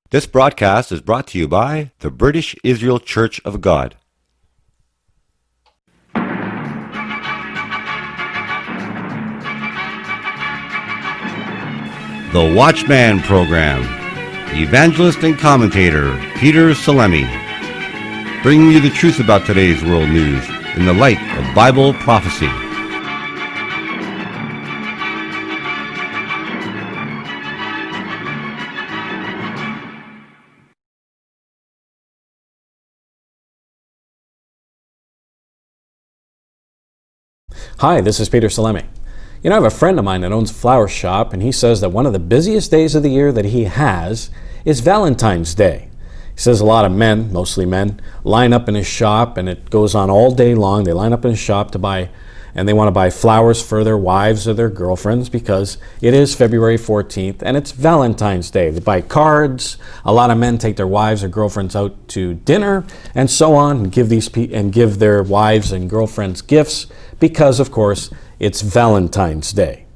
This broadcast is brought to you by the British Israel Church of God. The Watchman program. Evangelist and commentator Peter Salemi, bringing you the truth about today's world news in the light of Bible prophecy. Hi, this is Peter Salemi. You know, I have a friend of mine that owns a flower shop, and he says that one of the busiest days of the year that he has is Valentine's Day. He says a lot of men, mostly men, line up in his shop, and it goes on all day long. They line up in his shop to buy, and they want to buy flowers for their wives or their girlfriends because it is February 14th, and it's Valentine's Day. They buy cards. A lot of men take their wives or girlfriends out to dinner, and so on, and give their wives and girlfriends gifts because, of course, it's Valentine's Day.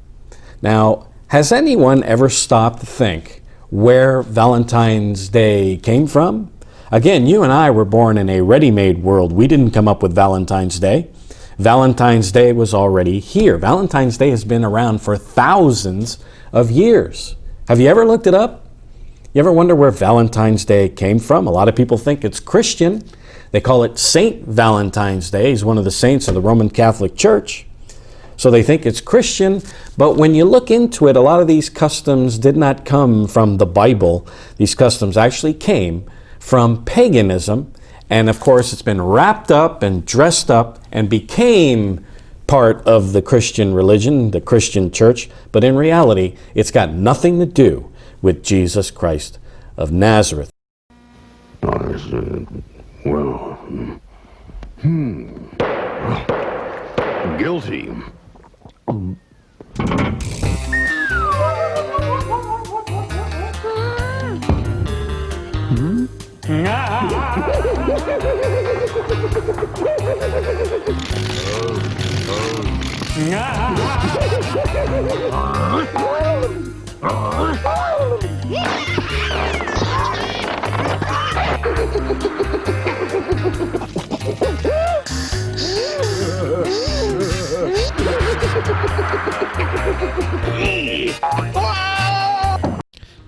Now, has anyone ever stopped to think where Valentine's Day came from? Again, you and I were born in a ready-made world. We didn't come up with Valentine's Day. Valentine's Day was already here. Valentine's Day has been around for thousands of years. Have you ever looked it up? You ever wonder where Valentine's Day came from? A lot of people think it's Christian. They call it Saint Valentine's Day. He's one of the saints of the Roman Catholic Church. So they think it's Christian, but when you look into it, a lot of these customs did not come from the Bible. These customs actually came from paganism, and of course it's been wrapped up and dressed up and became part of the Christian religion, the Christian church, but in reality, it's got nothing to do with Jesus Christ of Nazareth. Guilty.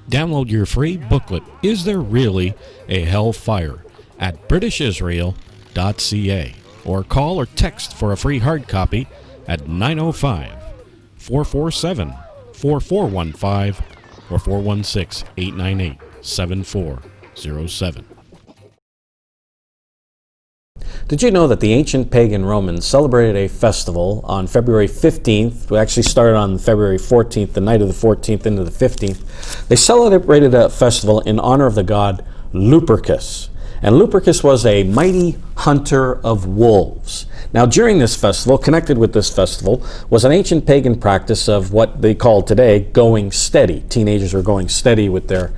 Download your free booklet, Is There Really a Hellfire? At britishisrael.ca, or call or text for a free hard copy at 905-447-4415 or 416-898-7407. Did you know that the ancient pagan Romans celebrated a festival on February 15th? We actually started on February 14th, the night of the 14th into the 15th. They celebrated a festival in honor of the god Lupercus. And Lupercus was a mighty hunter of wolves. Now, during this festival, connected with this festival, was an ancient pagan practice of what they call today going steady. Teenagers were going steady with their,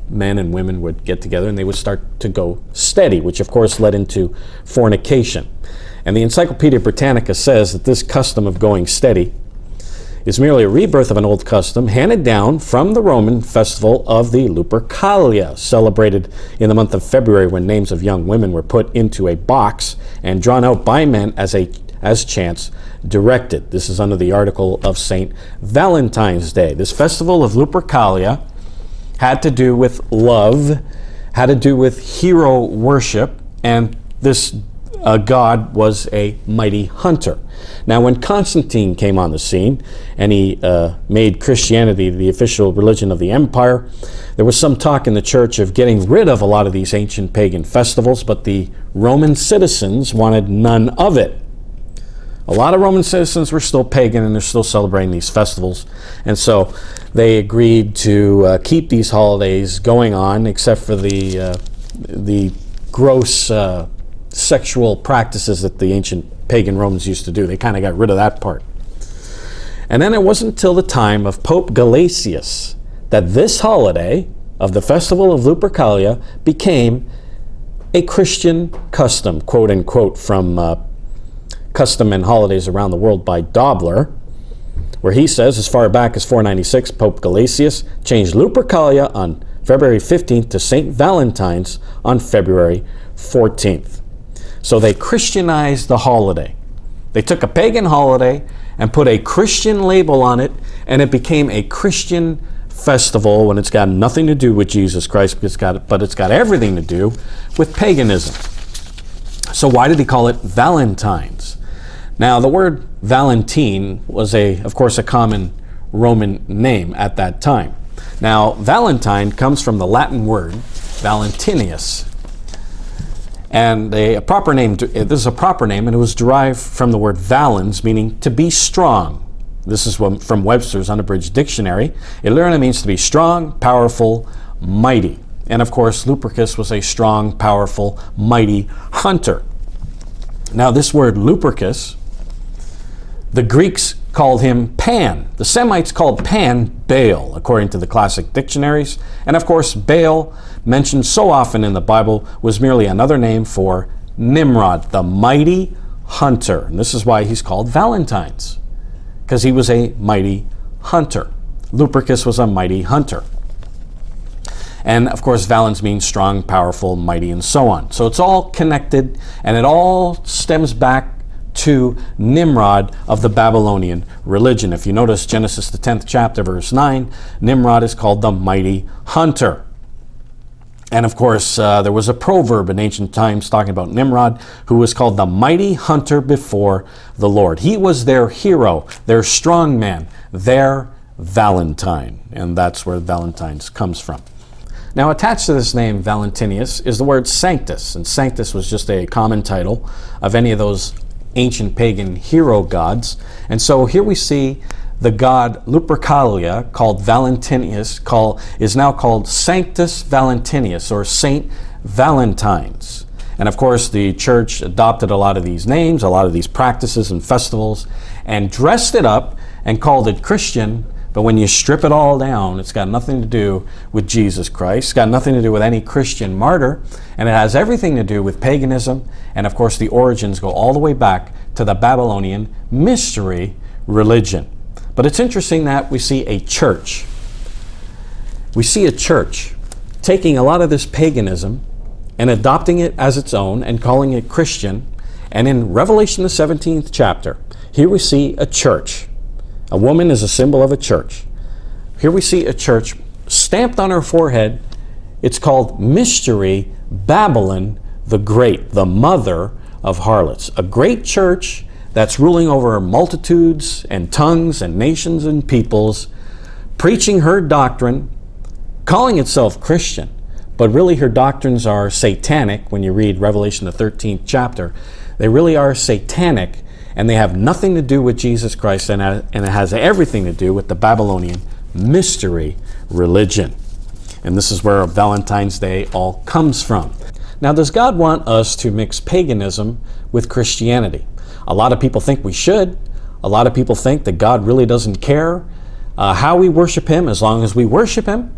men and women would get together and they would start to go steady, which of course led into fornication. And the Encyclopedia Britannica says that this custom of going steady is merely a rebirth of an old custom handed down from the Roman festival of the Lupercalia, celebrated in the month of February when names of young women were put into a box and drawn out by men as chance directed. This is under the article of St. Valentine's Day. This festival of Lupercalia had to do with love, had to do with hero worship, and this god was a mighty hunter. Now, when Constantine came on the scene and he made Christianity the official religion of the empire, there was some talk in the church of getting rid of a lot of these ancient pagan festivals, but the Roman citizens wanted none of it. A lot of Roman citizens were still pagan and they're still celebrating these festivals. And so they agreed to keep these holidays going on, except for the gross sexual practices that the ancient pagan Romans used to do. They kind of got rid of that part. And then it wasn't until the time of Pope Gelasius that this holiday of the festival of Lupercalia became a Christian custom, quote unquote, from Custom and Holidays Around the World by Dobler, where he says, as far back as 496, Pope Gelasius changed Lupercalia on February 15th to St. Valentine's on February 14th. So they Christianized the holiday. They took a pagan holiday and put a Christian label on it, and it became a Christian festival when it's got nothing to do with Jesus Christ, but it's got everything to do with paganism. So why did he call it Valentine's? Now, the word Valentine was, of course, a common Roman name at that time. Now, Valentine comes from the Latin word Valentinus. And this is a proper name, and it was derived from the word valens, meaning to be strong. This is from Webster's Unabridged Dictionary. It literally means to be strong, powerful, mighty. And of course, Lupercus was a strong, powerful, mighty hunter. Now, this word Lupercus, the Greeks called him Pan. The Semites called Pan Baal, according to the classic dictionaries. And of course, Baal, mentioned so often in the Bible, was merely another name for Nimrod, the mighty hunter. And this is why he's called Valentine's, because he was a mighty hunter. Lupercus was a mighty hunter. And of course, valens means strong, powerful, mighty, and so on. So it's all connected, and it all stems back to Nimrod of the Babylonian religion. If you notice Genesis the 10th chapter, verse 9, Nimrod is called the mighty hunter. And of course, there was a proverb in ancient times talking about Nimrod, who was called the mighty hunter before the Lord. He was their hero, their strong man, their Valentine. And that's where Valentine's comes from. Now, attached to this name, Valentinus, is the word sanctus. And sanctus was just a common title of any of those ancient pagan hero gods. And so here we see the god Lupercalia, called Valentinus, is now called Sanctus Valentinus, or Saint Valentine's. And of course, the church adopted a lot of these names, a lot of these practices and festivals, and dressed it up and called it Christian. But when you strip it all down, it's got nothing to do with Jesus Christ. It's got nothing to do with any Christian martyr. And it has everything to do with paganism. And of course, the origins go all the way back to the Babylonian mystery religion. But it's interesting that we see a church. We see a church taking a lot of this paganism and adopting it as its own and calling it Christian. And in Revelation the 17th chapter, here we see a church. A woman is a symbol of a church. Here we see a church stamped on her forehead. It's called Mystery Babylon the Great, the mother of harlots. A great church that's ruling over multitudes and tongues and nations and peoples, preaching her doctrine, calling itself Christian, but really her doctrines are satanic. When you read Revelation the 13th chapter, they really are satanic, and they have nothing to do with Jesus Christ, and it has everything to do with the Babylonian mystery religion. And this is where Valentine's Day all comes from. Now, does God want us to mix paganism with Christianity? A lot of people think we should. A lot of people think that God really doesn't care how we worship Him as long as we worship Him.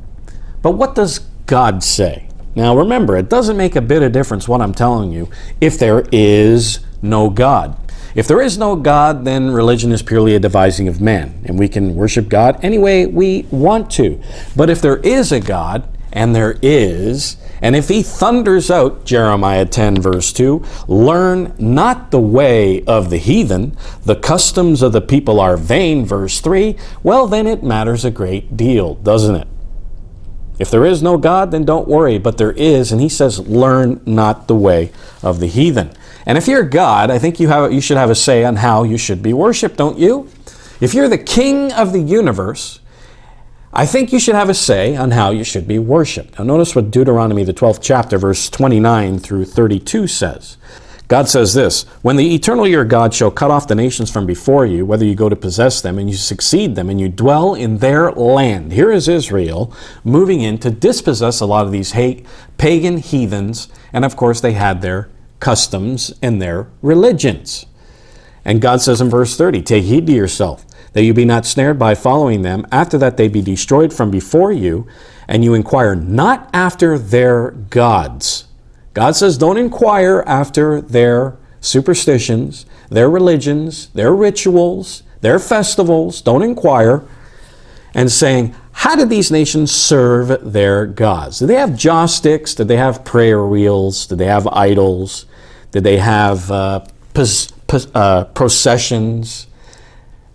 But what does God say? Now, remember, it doesn't make a bit of difference what I'm telling you if there is no God. If there is no God, then religion is purely a devising of man, and we can worship God any way we want to. But if there is a God, and there is, and if He thunders out, Jeremiah 10 verse 2, learn not the way of the heathen, the customs of the people are vain, verse 3, well, then it matters a great deal, doesn't it? If there is no God, then don't worry, but there is, and He says, learn not the way of the heathen. And if you're God, I think you should have a say on how you should be worshipped, don't you? If you're the king of the universe, I think you should have a say on how you should be worshipped. Now notice what Deuteronomy, the 12th chapter, verse 29 through 32 says. God says this, when the eternal your God shall cut off the nations from before you, whether you go to possess them and you succeed them and you dwell in their land. Here is Israel moving in to dispossess a lot of these pagan heathens, and of course they had their customs and their religions. And God says in verse 30, take heed to yourself, that you be not snared by following them, after that they be destroyed from before you, and you inquire not after their gods. God says don't inquire after their superstitions, their religions, their rituals, their festivals. Don't inquire. And saying, How did these nations serve their gods? Did they have joss sticks? Did they have prayer wheels? Did they have idols? Did they have processions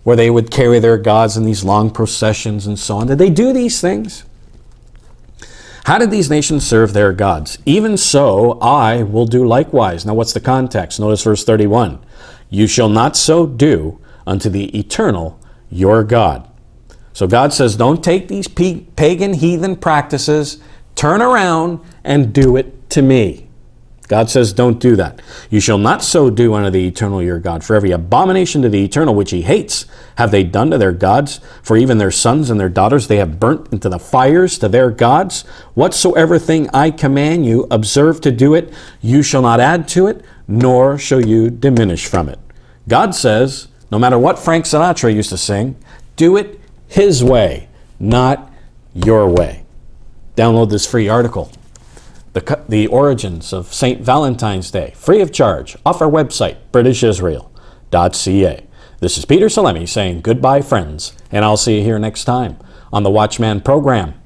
where they would carry their gods in these long processions and so on? Did they do these things? How did these nations serve their gods? Even so, I will do likewise. Now, what's the context? Notice verse 31. You shall not so do unto the eternal your God. So God says, don't take these pagan heathen practices, turn around and do it to me. God says, don't do that. You shall not so do unto the eternal your God. For every abomination to the eternal which he hates have they done to their gods. For even their sons and their daughters they have burnt into the fires to their gods. Whatsoever thing I command you, observe to do it. You shall not add to it, nor shall you diminish from it. God says, no matter what Frank Sinatra used to sing, do it his way, not your way. Download this free article. The origins of St. Valentine's Day, free of charge, off our website, britishisrael.ca. This is Peter Salemi saying goodbye, friends, and I'll see you here next time on the Watchman program.